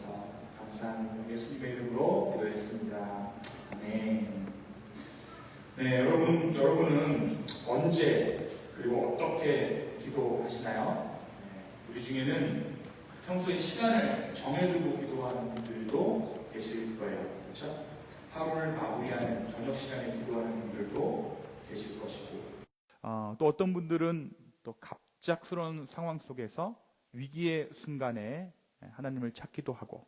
주셔서 감사합니다. 예수님의 이름으로 기도했습니다. 아멘. 네, 여러분은 언제 그리고 어떻게 기도하시나요? 우리 중에는 평소에 시간을 정해두고 기도하는 분들도 계실 거예요. 그렇죠? 하루를 마무리하는 저녁 시간에 기도하는 분들도 계실 것이고, 또 어떤 분들은 또 갑작스러운 상황 속에서 위기의 순간에 하나님을 찾기도 하고,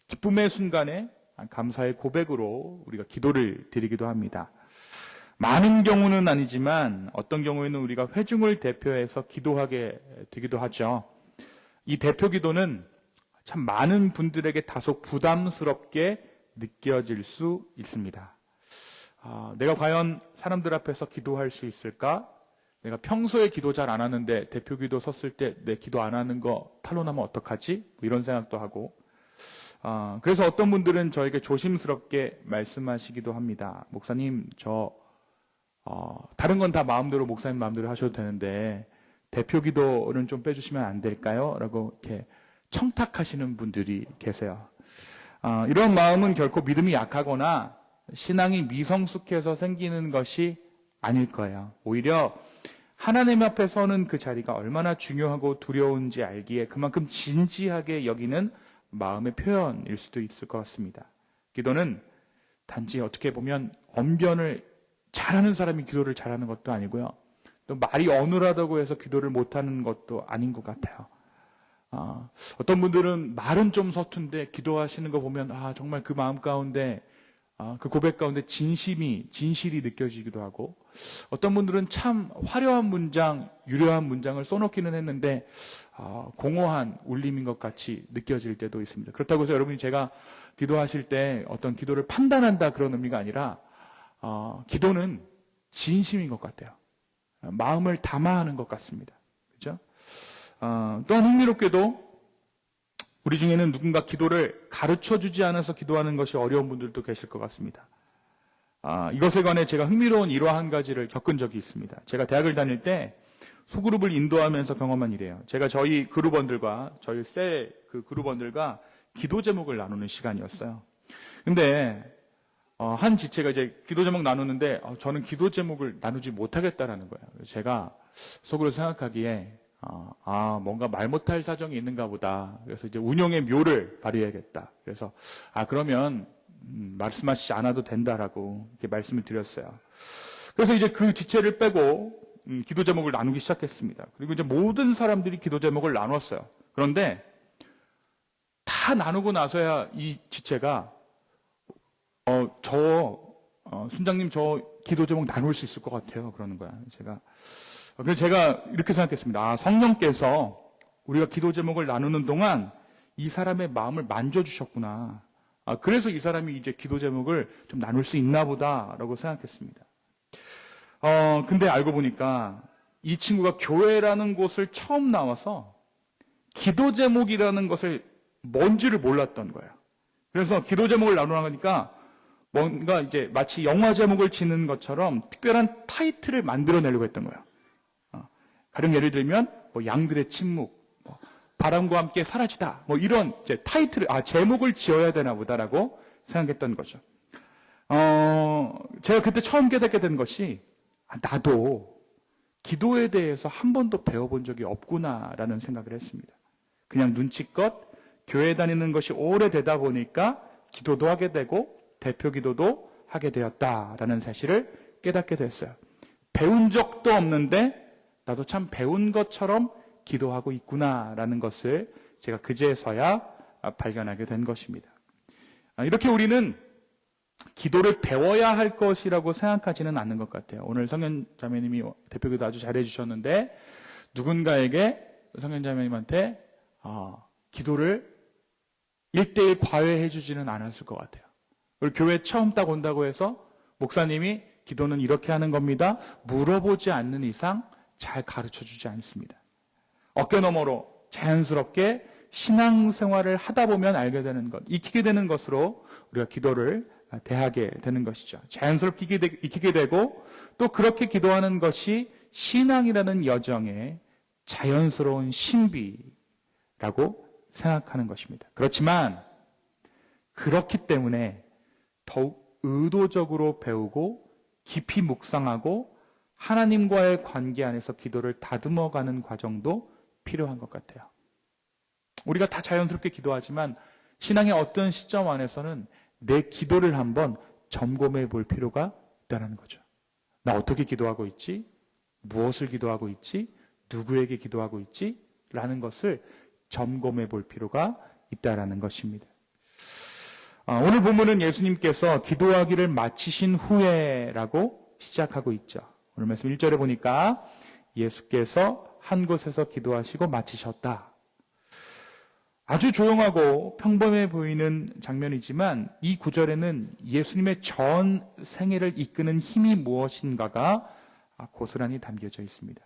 기쁨의 순간에 감사의 고백으로 우리가 기도를 드리기도 합니다. 많은 경우는 아니지만 어떤 경우에는 우리가 회중을 대표해서 기도하게 되기도 하죠. 이 대표 기도는 참 많은 분들에게 다소 부담스럽게 느껴질 수 있습니다. 내가 과연 사람들 앞에서 기도할 수 있을까? 내가 평소에 기도 잘 안 하는데 대표 기도 섰을 때 내 기도 안 하는 거 탄로나면 어떡하지? 이런 생각도 하고, 그래서 어떤 분들은 저에게 조심스럽게 말씀하시기도 합니다. 목사님, 다른 건 다 마음대로 목사님 마음대로 하셔도 되는데 대표 기도는 좀 빼주시면 안 될까요? 라고 이렇게 청탁하시는 분들이 계세요. 이런 마음은 결코 믿음이 약하거나 신앙이 미성숙해서 생기는 것이 아닐 거예요. 오히려 하나님 앞에 서는 그 자리가 얼마나 중요하고 두려운지 알기에 그만큼 진지하게 여기는 마음의 표현일 수도 있을 것 같습니다. 기도는 단지 어떻게 보면 언변을 잘하는 사람이 기도를 잘하는 것도 아니고요. 또 말이 어눌하다고 해서 기도를 못하는 것도 아닌 것 같아요. 어떤 분들은 말은 좀 서툰데 기도하시는 거 보면 정말 그 마음 가운데 그 고백 가운데 진실이 느껴지기도 하고, 어떤 분들은 참 화려한 문장, 유려한 문장을 써놓기는 했는데 공허한 울림인 것 같이 느껴질 때도 있습니다. 그렇다고 해서 여러분이 제가 기도하실 때 어떤 기도를 판단한다 그런 의미가 아니라 기도는 진심인 것 같아요. 마음을 담아하는 것 같습니다. 그렇죠? 또한 흥미롭게도 우리 중에는 누군가 기도를 가르쳐주지 않아서 기도하는 것이 어려운 분들도 계실 것 같습니다. 이것에 관해 제가 흥미로운 일화 한 가지를 겪은 적이 있습니다. 제가 대학을 다닐 때 소그룹을 인도하면서 경험한 일이에요. 제가 저희 셀 그룹원들과 기도 제목을 나누는 시간이었어요. 근데 한 지체가 이제 기도 제목 나누는데 저는 기도 제목을 나누지 못하겠다라는 거예요. 제가 속으로 생각하기에 뭔가 말 못할 사정이 있는가 보다. 그래서 이제 운영의 묘를 발휘해야겠다. 그래서 그러면 말씀하시지 않아도 된다라고 이렇게 말씀을 드렸어요. 그래서 이제 그 지체를 빼고 기도 제목을 나누기 시작했습니다. 그리고 이제 모든 사람들이 기도 제목을 나눴어요. 그런데 다 나누고 나서야 이 지체가 순장님 저 기도 제목 나눌 수 있을 것 같아요. 그러는 거야. 그래서 제가 이렇게 생각했습니다. 성령께서 우리가 기도 제목을 나누는 동안 이 사람의 마음을 만져주셨구나. 그래서 이 사람이 이제 기도 제목을 좀 나눌 수 있나 보다라고 생각했습니다. 근데 알고 보니까 이 친구가 교회라는 곳을 처음 나와서 기도 제목이라는 것을 뭔지를 몰랐던 거예요. 그래서 기도 제목을 나누니까 뭔가 이제 마치 영화 제목을 짓는 것처럼 특별한 타이틀을 만들어내려고 했던 거예요. 가령 예를 들면 양들의 침묵, 바람과 함께 사라지다, 이런 이제 타이틀을 제목을 지어야 되나 보다라고 생각했던 거죠. 제가 그때 처음 깨닫게 된 것이 나도 기도에 대해서 한 번도 배워본 적이 없구나라는 생각을 했습니다. 그냥 눈치껏 교회 다니는 것이 오래되다 보니까 기도도 하게 되고 대표 기도도 하게 되었다라는 사실을 깨닫게 됐어요. 배운 적도 없는데 나도 참 배운 것처럼 기도하고 있구나라는 것을 제가 그제서야 발견하게 된 것입니다. 이렇게 우리는 기도를 배워야 할 것이라고 생각하지는 않는 것 같아요. 오늘 성현 자매님이 대표 기도 아주 잘해 주셨는데 누군가에게 성현 자매님한테 기도를 1:1 과외해 주지는 않았을 것 같아요. 우리 교회 처음 딱 온다고 해서 목사님이 기도는 이렇게 하는 겁니다. 물어보지 않는 이상 잘 가르쳐 주지 않습니다. 어깨너머로 자연스럽게 신앙생활을 하다 보면 알게 되는 것, 익히게 되는 것으로 우리가 기도를 대하게 되는 것이죠. 자연스럽게 익히게 되고 또 그렇게 기도하는 것이 신앙이라는 여정의 자연스러운 신비라고 생각하는 것입니다. 그렇지만 그렇기 때문에 더욱 의도적으로 배우고 깊이 묵상하고 하나님과의 관계 안에서 기도를 다듬어가는 과정도 필요한 것 같아요. 우리가 다 자연스럽게 기도하지만 신앙의 어떤 시점 안에서는 내 기도를 한번 점검해 볼 필요가 있다는 거죠. 나 어떻게 기도하고 있지? 무엇을 기도하고 있지? 누구에게 기도하고 있지? 라는 것을 점검해 볼 필요가 있다는 것입니다. 오늘 본문은 예수님께서 기도하기를 마치신 후에라고 시작하고 있죠. 오늘 말씀 1절에 보니까 예수께서 한 곳에서 기도하시고 마치셨다. 아주 조용하고 평범해 보이는 장면이지만 이 구절에는 예수님의 전 생애를 이끄는 힘이 무엇인가가 고스란히 담겨져 있습니다.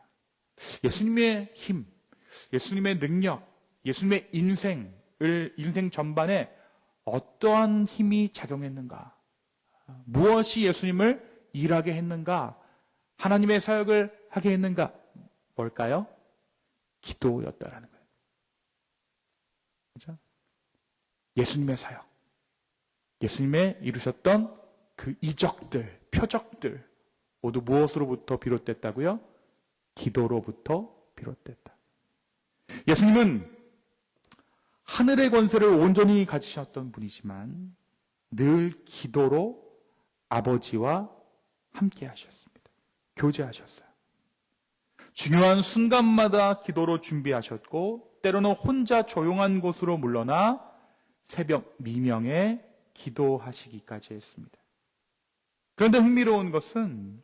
예수님의 힘, 예수님의 능력, 예수님의 인생 전반에 어떠한 힘이 작용했는가? 무엇이 예수님을 일하게 했는가? 하나님의 사역을 하게 했는가? 뭘까요? 기도였다라는 거예요. 그렇죠? 예수님의 사역, 예수님의 이루셨던 그 이적들, 표적들 모두 무엇으로부터 비롯됐다고요? 기도로부터 비롯됐다. 예수님은 하늘의 권세를 온전히 가지셨던 분이지만 늘 기도로 아버지와 함께 하셨습니다. 교제하셨어요. 중요한 순간마다 기도로 준비하셨고 때로는 혼자 조용한 곳으로 물러나 새벽 미명에 기도하시기까지 했습니다. 그런데 흥미로운 것은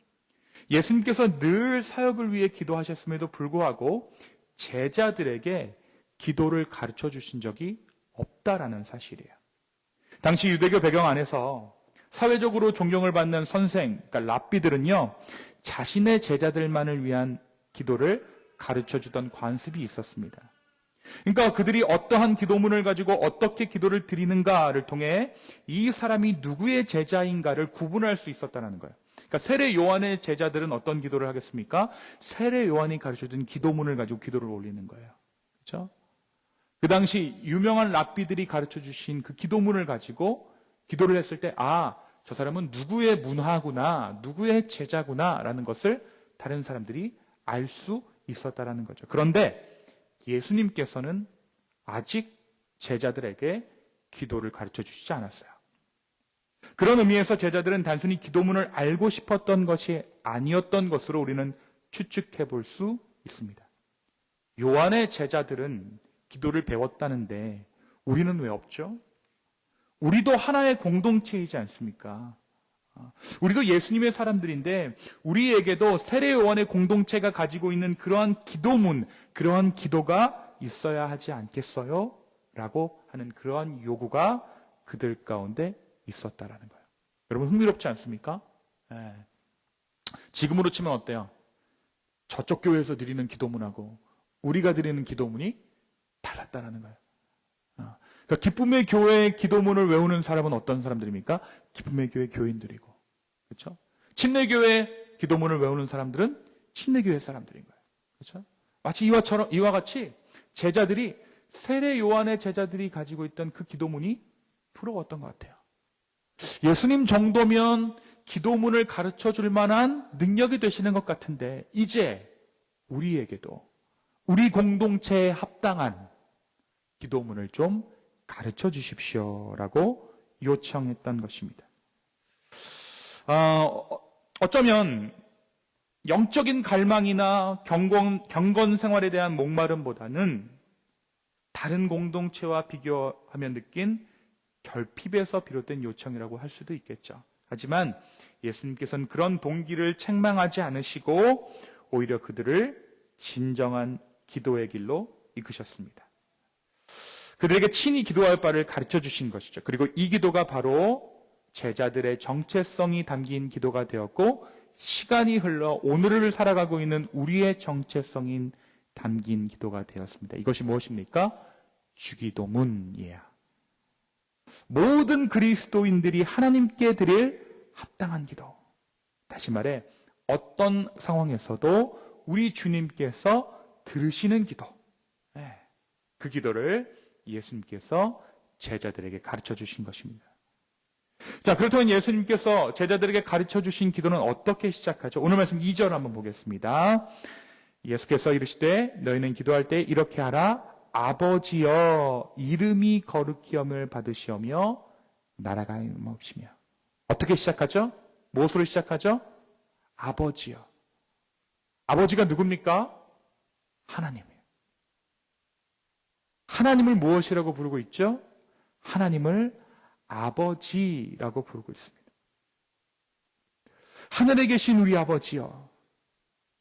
예수님께서 늘 사역을 위해 기도하셨음에도 불구하고 제자들에게 기도를 가르쳐 주신 적이 없다라는 사실이에요. 당시 유대교 배경 안에서 사회적으로 존경을 받는 선생, 그러니까 랍비들은요, 자신의 제자들만을 위한 기도를 가르쳐 주던 관습이 있었습니다. 그러니까 그들이 어떠한 기도문을 가지고 어떻게 기도를 드리는가를 통해 이 사람이 누구의 제자인가를 구분할 수 있었다는 거예요. 그러니까 세례 요한의 제자들은 어떤 기도를 하겠습니까? 세례 요한이 가르쳐준 기도문을 가지고 기도를 올리는 거예요. 그렇죠? 그 당시 유명한 랍비들이 가르쳐 주신 그 기도문을 가지고 기도를 했을 때, 저 사람은 누구의 문화구나, 누구의 제자구나라는 것을 다른 사람들이 알 수 있었다라는 거죠. 그런데 예수님께서는 아직 제자들에게 기도를 가르쳐 주시지 않았어요. 그런 의미에서 제자들은 단순히 기도문을 알고 싶었던 것이 아니었던 것으로 우리는 추측해 볼 수 있습니다. 요한의 제자들은 기도를 배웠다는데 우리는 왜 없죠? 우리도 하나의 공동체이지 않습니까? 우리도 예수님의 사람들인데 우리에게도 세례 요한의 공동체가 가지고 있는 그러한 기도문, 그러한 기도가 있어야 하지 않겠어요? 라고 하는 그러한 요구가 그들 가운데 있었다라는 거예요. 여러분 흥미롭지 않습니까? 지금으로 치면 어때요? 저쪽 교회에서 드리는 기도문하고 우리가 드리는 기도문이 달랐다라는 거예요. 그러니까 기쁨의 교회 기도문을 외우는 사람은 어떤 사람들입니까? 기쁨의 교회 교인들이고, 그렇죠? 침례교회 기도문을 외우는 사람들은 침례교회 사람들인 거예요. 그렇죠? 마치 이와 같이 제자들이 세례 요한의 제자들이 가지고 있던 그 기도문이 부러웠던 것 같아요. 예수님 정도면 기도문을 가르쳐 줄 만한 능력이 되시는 것 같은데 이제 우리에게도 우리 공동체에 합당한 기도문을 좀 가르쳐 주십시오라고 요청했던 것입니다. 어쩌면 영적인 갈망이나 경건 생활에 대한 목마름보다는 다른 공동체와 비교하며 느낀 결핍에서 비롯된 요청이라고 할 수도 있겠죠. 하지만 예수님께서는 그런 동기를 책망하지 않으시고 오히려 그들을 진정한 기도의 길로 이끄셨습니다. 그들에게 친히 기도할 바를 가르쳐 주신 것이죠. 그리고 이 기도가 바로 제자들의 정체성이 담긴 기도가 되었고 시간이 흘러 오늘을 살아가고 있는 우리의 정체성인 담긴 기도가 되었습니다. 이것이 무엇입니까? 주기도문이에요. 모든 그리스도인들이 하나님께 드릴 합당한 기도. 다시 말해 어떤 상황에서도 우리 주님께서 들으시는 기도. 그 기도를 예수님께서 제자들에게 가르쳐 주신 것입니다. 자, 그렇다면 예수님께서 제자들에게 가르쳐 주신 기도는 어떻게 시작하죠? 오늘 말씀 2절 한번 보겠습니다. 예수께서 이르시되 너희는 기도할 때 이렇게 하라. 아버지여 이름이 거룩히 여김을 받으시오며 나라가 임하옵시며. 어떻게 시작하죠? 무엇으로 시작하죠? 아버지요. 아버지가 누굽니까? 하나님이에요. 하나님을 무엇이라고 부르고 있죠? 하나님을 아버지라고 부르고 있습니다. 하늘에 계신 우리 아버지요.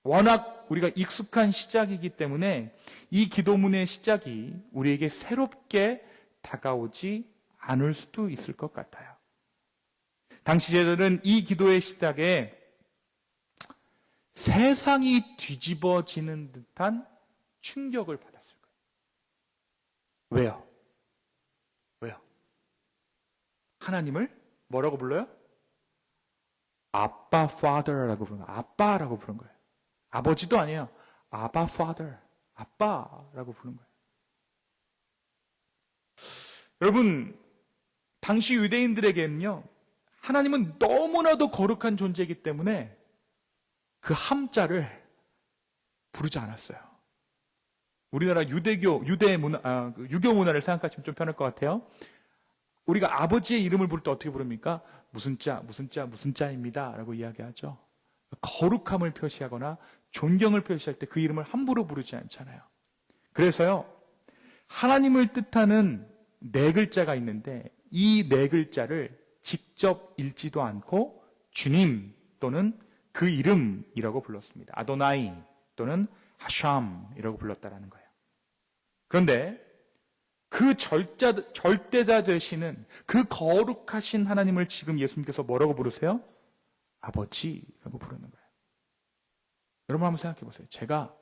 워낙 우리가 익숙한 시작이기 때문에 이 기도문의 시작이 우리에게 새롭게 다가오지 않을 수도 있을 것 같아요. 당시 제자들은 이 기도의 시작에 세상이 뒤집어지는 듯한 충격을 받았을 거예요. 왜요? 왜요? 하나님을 뭐라고 불러요? 아빠, father라고 부르는 거예요. 아빠라고 부르는 거예요. 아버지도 아니에요. 아바, father. 아빠라고 부르는 거예요. 여러분, 당시 유대인들에게는요, 하나님은 너무나도 거룩한 존재이기 때문에 그 함자를 부르지 않았어요. 우리나라 유교 문화를 생각하시면 좀 편할 것 같아요. 우리가 아버지의 이름을 부를 때 어떻게 부릅니까? 무슨 자, 무슨 자, 무슨 자입니다. 라고 이야기하죠. 거룩함을 표시하거나 존경을 표시할 때 그 이름을 함부로 부르지 않잖아요. 그래서요, 하나님을 뜻하는 네 글자가 있는데 이 네 글자를 직접 읽지도 않고 주님 또는 그 이름이라고 불렀습니다. 아도나이 또는 하샴이라고 불렀다라는 거예요. 그런데 그 절대자 되시는 그 거룩하신 하나님을 지금 예수님께서 뭐라고 부르세요? 아버지라고 부르는 거예요. 여러분 한번 생각해 보세요. 제가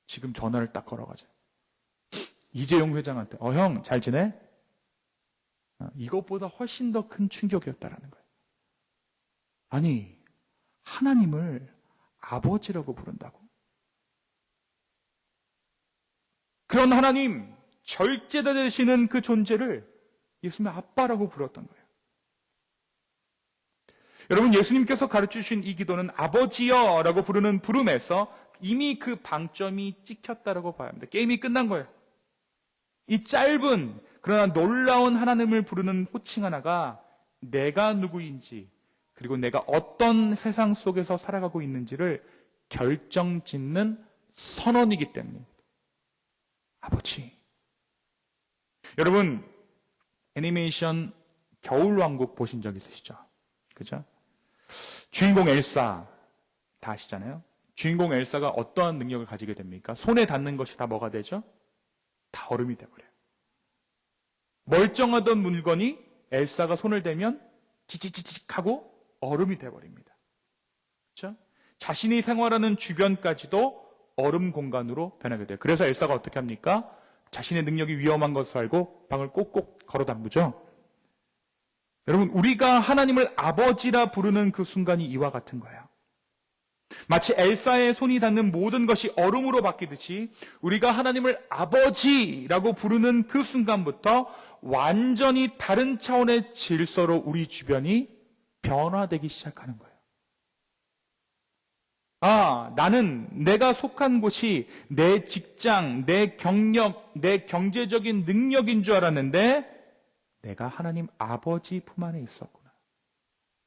지금 전화를 딱 걸어가지고 이재용 회장한테 형 잘 지내? 이것보다 훨씬 더 큰 충격이었다라는 거예요. 아니, 하나님을 아버지라고 부른다고? 그런 하나님, 절제자 되시는 그 존재를 예수님의 아빠라고 불렀던 거예요. 여러분, 예수님께서 가르쳐주신 이 기도는 아버지여 라고 부르는 부름에서 이미 그 방점이 찍혔다라고 봐야 합니다. 게임이 끝난 거예요. 이 짧은 그러나 놀라운 하나님을 부르는 호칭 하나가 내가 누구인지 그리고 내가 어떤 세상 속에서 살아가고 있는지를 결정짓는 선언이기 때문입니다. 아버지. 여러분, 애니메이션 겨울왕국 보신 적 있으시죠? 그죠? 주인공 엘사 다 아시잖아요? 주인공 엘사가 어떠한 능력을 가지게 됩니까? 손에 닿는 것이 다 뭐가 되죠? 다 얼음이 돼버려요. 멀쩡하던 물건이 엘사가 손을 대면 지직지직 하고 얼음이 돼버립니다. 그렇죠? 자신이 생활하는 주변까지도 얼음 공간으로 변하게 돼요. 그래서 엘사가 어떻게 합니까? 자신의 능력이 위험한 것을 알고 방을 꼭꼭 걸어 담그죠. 여러분, 우리가 하나님을 아버지라 부르는 그 순간이 이와 같은 거예요. 마치 엘사의 손이 닿는 모든 것이 얼음으로 바뀌듯이 우리가 하나님을 아버지라고 부르는 그 순간부터 완전히 다른 차원의 질서로 우리 주변이 변화되기 시작하는 거예요. 나는 내가 속한 곳이 내 직장, 내 경력, 내 경제적인 능력인 줄 알았는데 내가 하나님 아버지 품 안에 있었구나.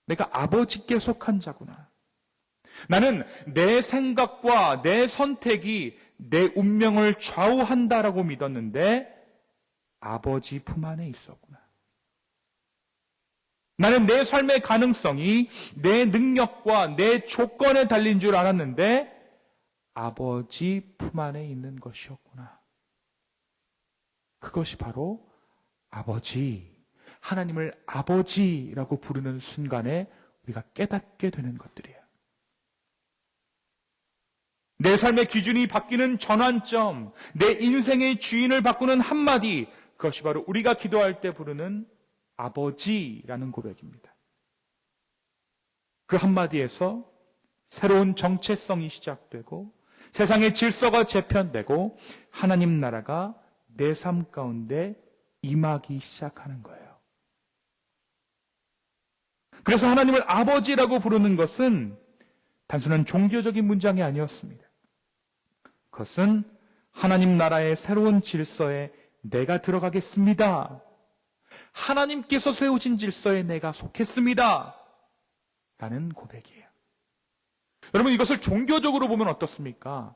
내가 아버지께 속한 자구나. 나는 내 생각과 내 선택이 내 운명을 좌우한다라고 믿었는데 아버지 품 안에 있었구나. 나는 내 삶의 가능성이 내 능력과 내 조건에 달린 줄 알았는데 아버지 품 안에 있는 것이었구나. 그것이 바로 아버지, 하나님을 아버지라고 부르는 순간에 우리가 깨닫게 되는 것들이에요. 내 삶의 기준이 바뀌는 전환점, 내 인생의 주인을 바꾸는 한마디, 그것이 바로 우리가 기도할 때 부르는 아버지라는 고백입니다. 그 한마디에서 새로운 정체성이 시작되고 세상의 질서가 재편되고 하나님 나라가 내 삶 가운데 임하기 시작하는 거예요. 그래서 하나님을 아버지라고 부르는 것은 단순한 종교적인 문장이 아니었습니다. 그것은 하나님 나라의 새로운 질서에 내가 들어가겠습니다. 하나님께서 세우신 질서에 내가 속했습니다. 라는 고백이에요. 여러분, 이것을 종교적으로 보면 어떻습니까?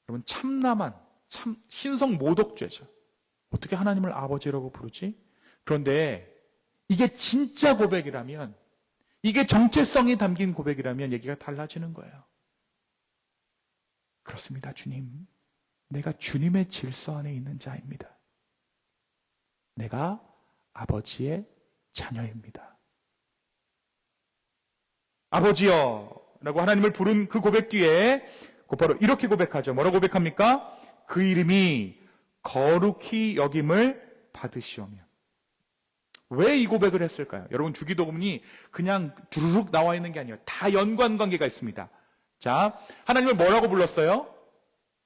여러분, 참남한, 신성 모독죄죠. 어떻게 하나님을 아버지라고 부르지? 그런데 이게 진짜 고백이라면, 이게 정체성이 담긴 고백이라면 얘기가 달라지는 거예요. 그렇습니다, 주님. 내가 주님의 질서 안에 있는 자입니다. 내가 아버지의 자녀입니다. 아버지여 라고 하나님을 부른 그 고백 뒤에 곧바로 이렇게 고백하죠. 뭐라고 고백합니까? 그 이름이 거룩히 여김을 받으시오며. 왜 이 고백을 했을까요? 여러분, 주기도문이 그냥 두루룩 나와 있는 게 아니에요. 다 연관관계가 있습니다. 자, 하나님을 뭐라고 불렀어요?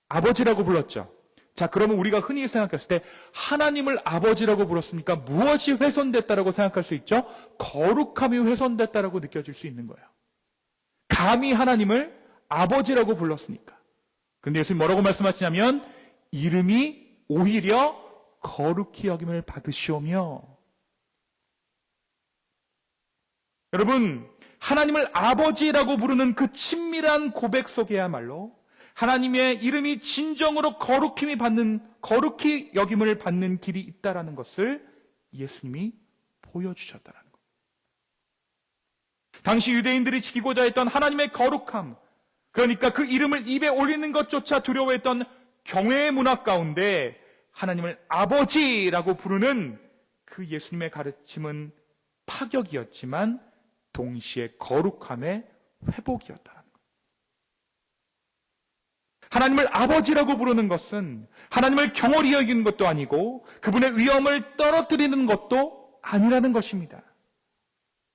아버지라고 불렀죠. 자, 그러면 우리가 흔히 생각했을 때 하나님을 아버지라고 불렀으니까 무엇이 훼손됐다라고 생각할 수 있죠? 거룩함이 훼손됐다라고 느껴질 수 있는 거예요. 감히 하나님을 아버지라고 불렀으니까. 그런데 예수님 뭐라고 말씀하시냐면 이름이 오히려 거룩히 여김을 받으시오며. 여러분, 하나님을 아버지라고 부르는 그 친밀한 고백 속에야말로 하나님의 이름이 진정으로 거룩히 여김을 받는 길이 있다라는 것을 예수님이 보여주셨다는 것. 당시 유대인들이 지키고자 했던 하나님의 거룩함, 그러니까 그 이름을 입에 올리는 것조차 두려워했던 경외의 문화 가운데 하나님을 아버지라고 부르는 그 예수님의 가르침은 파격이었지만 동시에 거룩함의 회복이었다는 것. 하나님을 아버지라고 부르는 것은 하나님을 경홀히 여기는 것도 아니고 그분의 위엄을 떨어뜨리는 것도 아니라는 것입니다.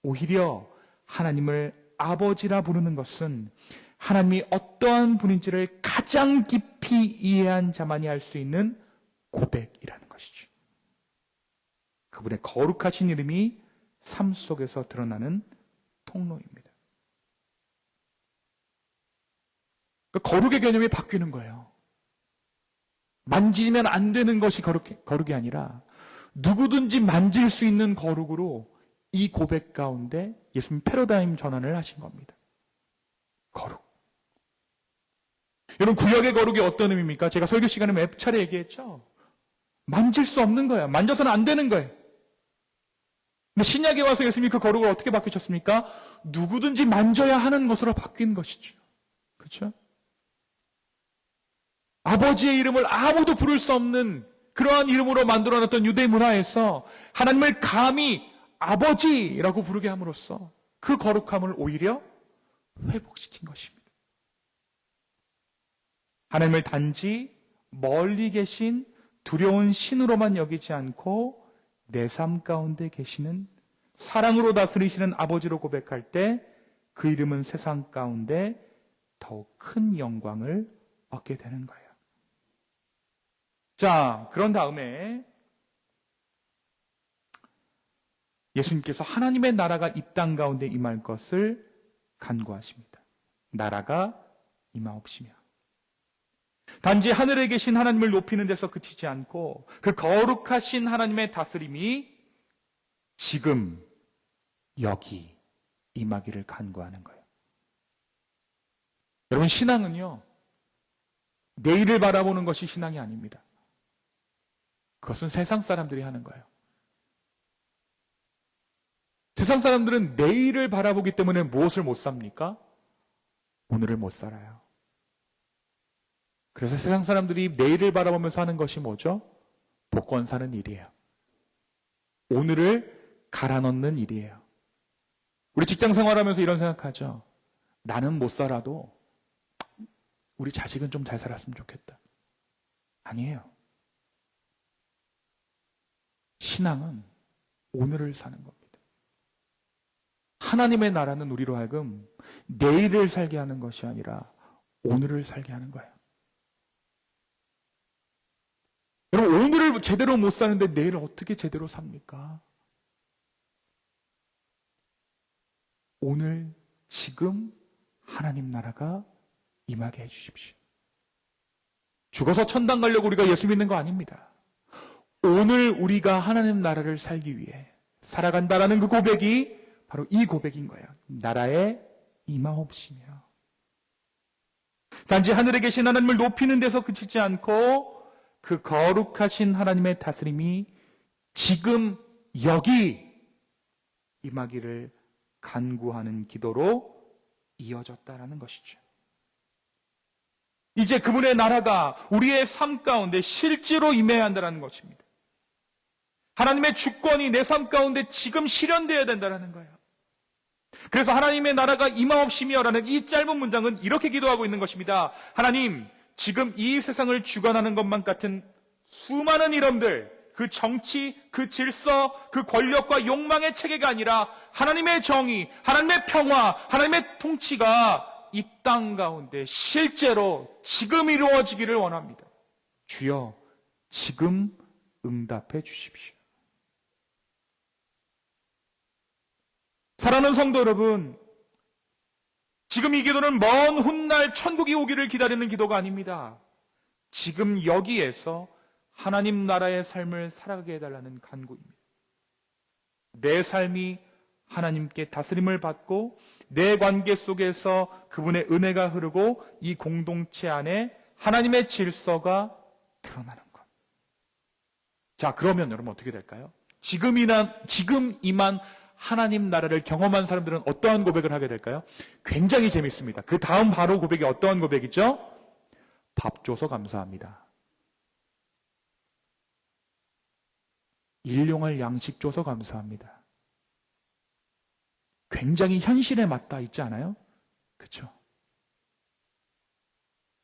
오히려 하나님을 아버지라 부르는 것은 하나님이 어떠한 분인지를 가장 깊이 이해한 자만이 할 수 있는 고백이라는 것이죠. 그분의 거룩하신 이름이 삶 속에서 드러나는 통로입니다. 그러니까 거룩의 개념이 바뀌는 거예요. 만지면 안 되는 것이 거룩이 아니라 누구든지 만질 수 있는 거룩으로 이 고백 가운데 예수님 패러다임 전환을 하신 겁니다. 거룩. 여러분, 구약의 거룩이 어떤 의미입니까? 제가 설교 시간에 몇 차례 얘기했죠. 만질 수 없는 거예요. 만져서는 안 되는 거예요. 근데 신약에 와서 예수님이 그 거룩을 어떻게 바꾸셨습니까? 누구든지 만져야 하는 것으로 바뀐 것이죠. 그렇죠? 아버지의 이름을 아무도 부를 수 없는 그러한 이름으로 만들어놨던 유대 문화에서 하나님을 감히 아버지라고 부르게 함으로써 그 거룩함을 오히려 회복시킨 것입니다. 하나님을 단지 멀리 계신 두려운 신으로만 여기지 않고 내 삶 가운데 계시는 사랑으로 다스리시는 아버지로 고백할 때 그 이름은 세상 가운데 더욱 큰 영광을 얻게 되는 거예요. 자, 그런 다음에 예수님께서 하나님의 나라가 이 땅 가운데 임할 것을 간구하십니다. 나라가 임하옵시며. 단지 하늘에 계신 하나님을 높이는 데서 그치지 않고 그 거룩하신 하나님의 다스림이 지금 여기 임하기를 간구하는 거예요. 여러분, 신앙은요, 내일을 바라보는 것이 신앙이 아닙니다. 그것은 세상 사람들이 하는 거예요. 세상 사람들은 내일을 바라보기 때문에 무엇을 못 삽니까? 오늘을 못 살아요. 그래서 세상 사람들이 내일을 바라보면서 하는 것이 뭐죠? 복권 사는 일이에요. 오늘을 갈아 넣는 일이에요. 우리 직장 생활하면서 이런 생각하죠. 나는 못 살아도 우리 자식은 좀 잘 살았으면 좋겠다. 아니에요. 신앙은 오늘을 사는 겁니다. 하나님의 나라는 우리로 하여금 내일을 살게 하는 것이 아니라 오늘을 살게 하는 거예요. 여러분, 오늘을 오늘 제대로 못 사는데 내일 어떻게 제대로 삽니까? 오늘, 지금 하나님 나라가 임하게 해주십시오. 죽어서 천당 가려고 우리가 예수 믿는 거 아닙니다. 오늘 우리가 하나님 나라를 살기 위해 살아간다라는 그 고백이 바로 이 고백인 거예요. 나라에 임하옵시며. 단지 하늘에 계신 하나님을 높이는 데서 그치지 않고 그 거룩하신 하나님의 다스림이 지금 여기 임하기를 간구하는 기도로 이어졌다라는 것이죠. 이제 그분의 나라가 우리의 삶 가운데 실제로 임해야 한다는 것입니다. 하나님의 주권이 내 삶 가운데 지금 실현되어야 된다는 거예요. 그래서 하나님의 나라가 임하옵시며라는 이 짧은 문장은 이렇게 기도하고 있는 것입니다. 하나님, 지금 이 세상을 주관하는 것만 같은 수많은 이름들, 그 정치, 그 질서, 그 권력과 욕망의 체계가 아니라 하나님의 정의, 하나님의 평화, 하나님의 통치가 이 땅 가운데 실제로 지금 이루어지기를 원합니다. 주여, 지금 응답해 주십시오. 사랑하는 성도 여러분, 지금 이 기도는 먼 훗날 천국이 오기를 기다리는 기도가 아닙니다. 지금 여기에서 하나님 나라의 삶을 살아가게 해달라는 간구입니다. 내 삶이 하나님께 다스림을 받고 내 관계 속에서 그분의 은혜가 흐르고 이 공동체 안에 하나님의 질서가 드러나는 것. 자, 그러면 여러분 어떻게 될까요? 지금 이만 하나님 나라를 경험한 사람들은 어떠한 고백을 하게 될까요? 굉장히 재밌습니다. 그 다음 바로 고백이 어떠한 고백이죠? 밥 줘서 감사합니다. 일용할 양식 줘서 감사합니다. 굉장히 현실에 맞닿아 있지 않아요? 그렇죠?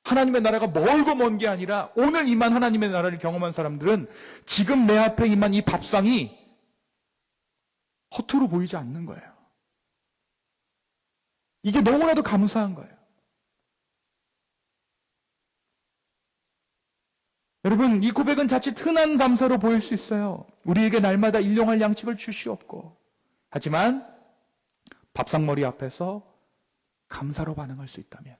하나님의 나라가 멀고 먼 게 아니라 오늘 이만 하나님의 나라를 경험한 사람들은 지금 내 앞에 임한 이 밥상이 허투루 보이지 않는 거예요. 이게 너무나도 감사한 거예요. 여러분, 이 고백은 자칫 흔한 감사로 보일 수 있어요. 우리에게 날마다 일용할 양식을 주시옵고. 하지만 밥상머리 앞에서 감사로 반응할 수 있다면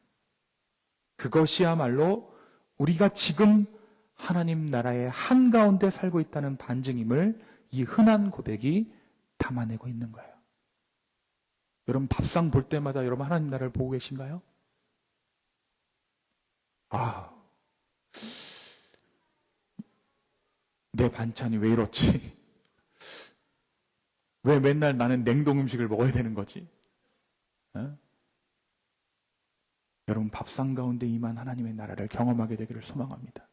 그것이야말로 우리가 지금 하나님 나라의 한가운데 살고 있다는 반증임을 이 흔한 고백이 담아내고 있는 거예요. 여러분, 밥상 볼 때마다 여러분 하나님 나라를 보고 계신가요? 내 반찬이 왜 이렇지? 왜 맨날 나는 냉동 음식을 먹어야 되는 거지? 여러분, 밥상 가운데 임한 하나님의 나라를 경험하게 되기를 소망합니다.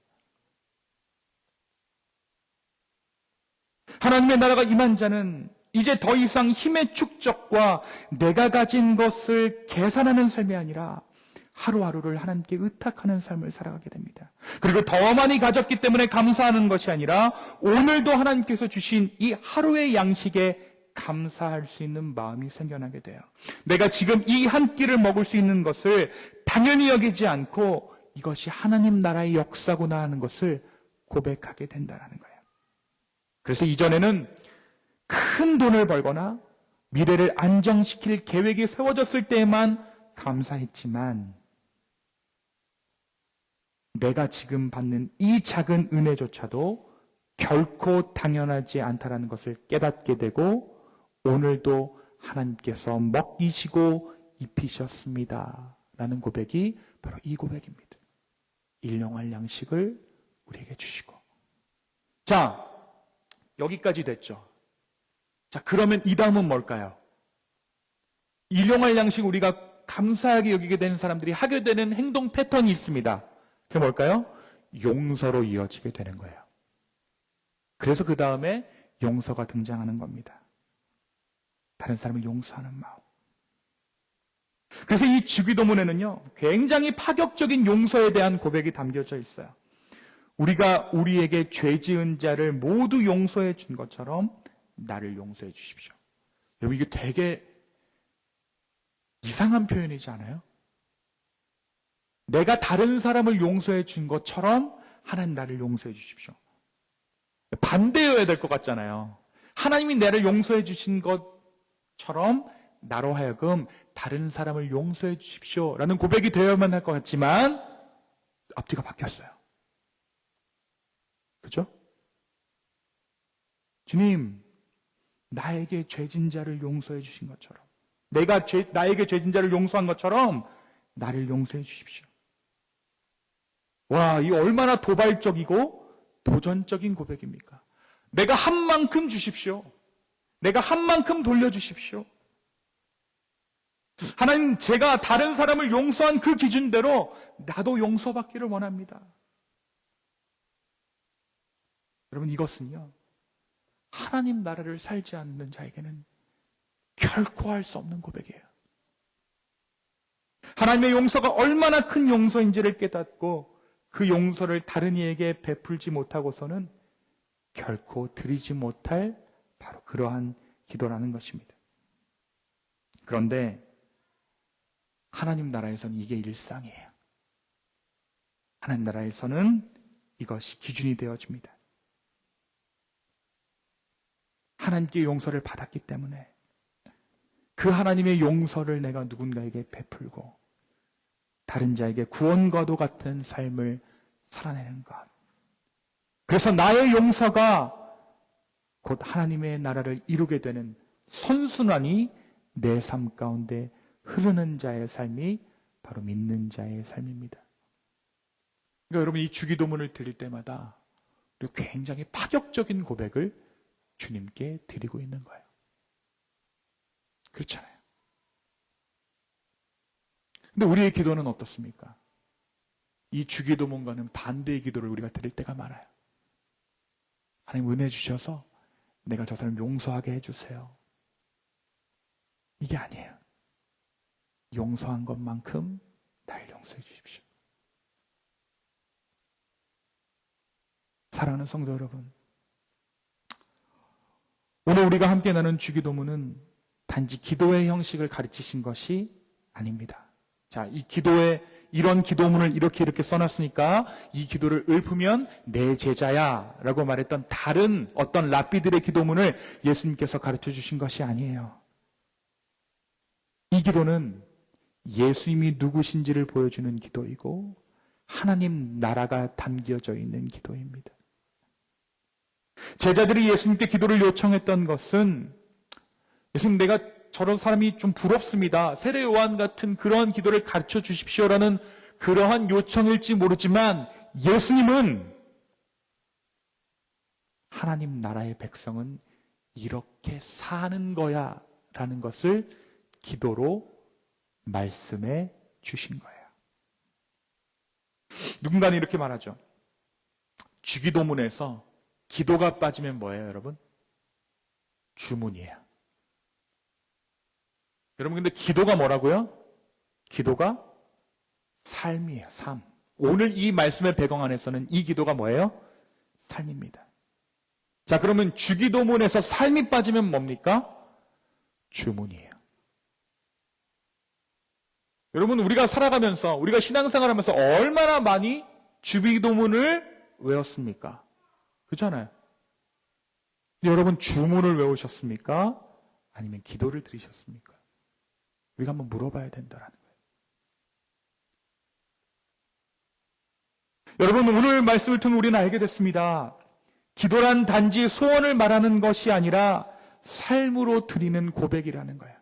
하나님의 나라가 임한 자는 이제 더 이상 힘의 축적과 내가 가진 것을 계산하는 삶이 아니라 하루하루를 하나님께 의탁하는 삶을 살아가게 됩니다. 그리고 더 많이 가졌기 때문에 감사하는 것이 아니라 오늘도 하나님께서 주신 이 하루의 양식에 감사할 수 있는 마음이 생겨나게 돼요. 내가 지금 이 한 끼를 먹을 수 있는 것을 당연히 여기지 않고 이것이 하나님 나라의 역사구나 하는 것을 고백하게 된다는 거예요. 그래서 이전에는 큰 돈을 벌거나 미래를 안정시킬 계획이 세워졌을 때에만 감사했지만 내가 지금 받는 이 작은 은혜조차도 결코 당연하지 않다라는 것을 깨닫게 되고 오늘도 하나님께서 먹이시고 입히셨습니다 라는 고백이 바로 이 고백입니다. 일용할 양식을 우리에게 주시고. 자, 여기까지 됐죠. 자, 그러면 이 다음은 뭘까요? 일용할 양식 우리가 감사하게 여기게 된 사람들이 하게 되는 행동 패턴이 있습니다. 그게 뭘까요? 용서로 이어지게 되는 거예요. 그래서 그 다음에 용서가 등장하는 겁니다. 다른 사람을 용서하는 마음. 그래서 이 주기도문에는요, 굉장히 파격적인 용서에 대한 고백이 담겨져 있어요. 우리가 우리에게 죄 지은 자를 모두 용서해 준 것처럼 나를 용서해 주십시오. 여러분, 이게 되게 이상한 표현이지 않아요? 내가 다른 사람을 용서해 준 것처럼 하나님 나를 용서해 주십시오. 반대여야 될 것 같잖아요. 하나님이 나를 용서해 주신 것처럼 나로 하여금 다른 사람을 용서해 주십시오 라는 고백이 되어야만 할 것 같지만 앞뒤가 바뀌었어요. 그죠? 주님, 나에게 죄진 자를 용서해 주신 것처럼, 나에게 죄진 자를 용서한 것처럼 나를 용서해 주십시오. 와, 이 얼마나 도발적이고 도전적인 고백입니까? 내가 한 만큼 주십시오. 내가 한 만큼 돌려주십시오. 하나님, 제가 다른 사람을 용서한 그 기준대로 나도 용서받기를 원합니다. 여러분, 이것은요, 하나님 나라를 살지 않는 자에게는 결코 할 수 없는 고백이에요. 하나님의 용서가 얼마나 큰 용서인지를 깨닫고 그 용서를 다른 이에게 베풀지 못하고서는 결코 드리지 못할 바로 그러한 기도라는 것입니다. 그런데 하나님 나라에서는 이게 일상이에요. 하나님 나라에서는 이것이 기준이 되어집니다. 하나님께 용서를 받았기 때문에 그 하나님의 용서를 내가 누군가에게 베풀고 다른 자에게 구원과도 같은 삶을 살아내는 것. 그래서 나의 용서가 곧 하나님의 나라를 이루게 되는 선순환이 내 삶 가운데 흐르는 자의 삶이 바로 믿는 자의 삶입니다. 그러니까 여러분, 이 주기도문을 드릴 때마다 굉장히 파격적인 고백을 주님께 드리고 있는 거예요. 그렇잖아요. 근데 우리의 기도는 어떻습니까? 이 주기도문과는 반대의 기도를 우리가 드릴 때가 많아요. 하나님, 은혜 주셔서 내가 저 사람 용서하게 해주세요. 이게 아니에요. 용서한 것만큼 날 용서해 주십시오. 사랑하는 성도 여러분, 오늘 우리가 함께 나눈 주기도문은 단지 기도의 형식을 가르치신 것이 아닙니다. 자, 이 기도에 이런 기도문을 이렇게 써놨으니까 이 기도를 읊으면 내 제자야 라고 말했던 다른 어떤 랍비들의 기도문을 예수님께서 가르쳐 주신 것이 아니에요. 이 기도는 예수님이 누구신지를 보여주는 기도이고 하나님 나라가 담겨져 있는 기도입니다. 제자들이 예수님께 기도를 요청했던 것은, 예수님, 내가 저런 사람이 좀 부럽습니다, 세례 요한 같은 그런 기도를 가르쳐 주십시오라는 그러한 요청일지 모르지만 예수님은 하나님 나라의 백성은 이렇게 사는 거야 라는 것을 기도로 말씀해 주신 거예요. 누군가는 이렇게 말하죠. 주기도문에서 기도가 빠지면 뭐예요, 여러분? 주문이에요. 여러분, 근데 기도가 뭐라고요? 기도가 삶이에요, 삶. 오늘 이 말씀의 배경 안에서는 이 기도가 뭐예요? 삶입니다. 자, 그러면 주기도문에서 삶이 빠지면 뭡니까? 주문이에요. 여러분, 우리가 살아가면서, 우리가 신앙생활 하면서 얼마나 많이 주기도문을 외웠습니까? 그렇잖아요. 여러분, 주문을 외우셨습니까? 아니면 기도를 드리셨습니까? 우리가 한번 물어봐야 된다는 거예요. 여러분, 오늘 말씀을 통해 우리는 알게 됐습니다. 기도란 단지 소원을 말하는 것이 아니라 삶으로 드리는 고백이라는 거예요.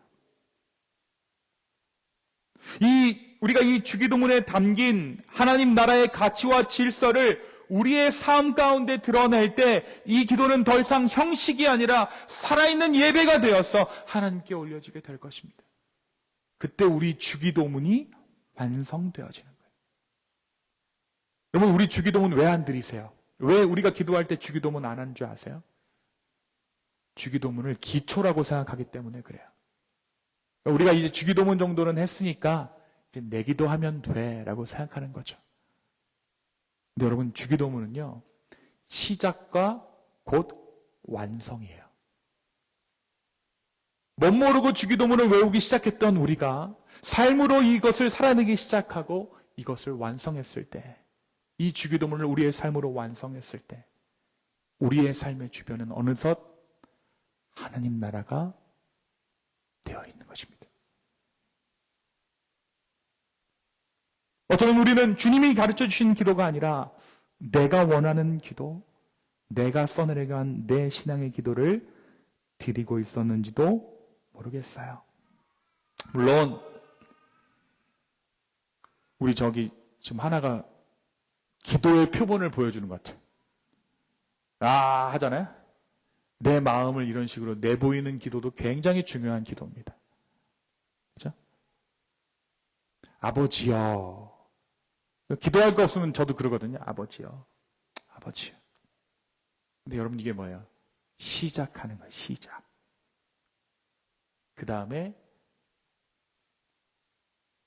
우리가 이 주기도문에 담긴 하나님 나라의 가치와 질서를 우리의 삶 가운데 드러낼 때 이 기도는 더 이상 형식이 아니라 살아있는 예배가 되어서 하나님께 올려지게 될 것입니다. 그때 우리 주기도문이 완성되어지는 거예요. 여러분, 우리 주기도문 왜 안 드리세요? 왜 우리가 기도할 때 주기도문 안 하는 줄 아세요? 주기도문을 기초라고 생각하기 때문에 그래요. 우리가 이제 주기도문 정도는 했으니까 이제 내 기도하면 돼 라고 생각하는 거죠. 근데 여러분, 주기도문은요, 시작과 곧 완성이에요. 못 모르고 주기도문을 외우기 시작했던 우리가 삶으로 이것을 살아내기 시작하고 이것을 완성했을 때, 이 주기도문을 우리의 삶으로 완성했을 때, 우리의 삶의 주변은 어느덧 하나님 나라가 되어 있는 것입니다. 어쩌면 우리는 주님이 가르쳐 주신 기도가 아니라 내가 원하는 기도, 내가 써내려간 내 신앙의 기도를 드리고 있었는지도 모르겠어요. 물론 우리 지금 하나가 기도의 표본을 보여주는 것 같아요. 하잖아요. 내 마음을 이런 식으로 내보이는 기도도 굉장히 중요한 기도입니다. 그죠? 아버지여. 기도할 거 없으면 저도 그러거든요. 아버지여. 아버지여. 근데 여러분 이게 뭐예요? 시작하는 거예요. 시작. 그 다음에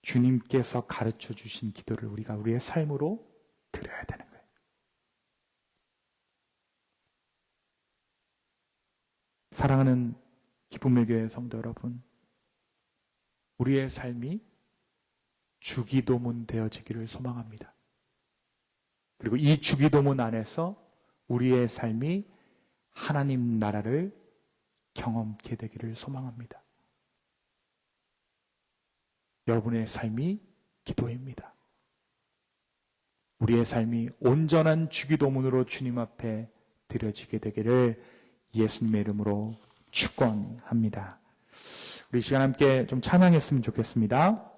주님께서 가르쳐 주신 기도를 우리가 우리의 삶으로 드려야 되는 거예요. 사랑하는 기쁨의 교회 성도 여러분, 우리의 삶이 주기도문 되어지기를 소망합니다. 그리고 이 주기도문 안에서 우리의 삶이 하나님 나라를 경험케 되기를 소망합니다. 여러분의 삶이 기도입니다. 우리의 삶이 온전한 주기도문으로 주님 앞에 드려지게 되기를 예수님의 이름으로 축원합니다. 우리 시간 함께 좀 찬양했으면 좋겠습니다.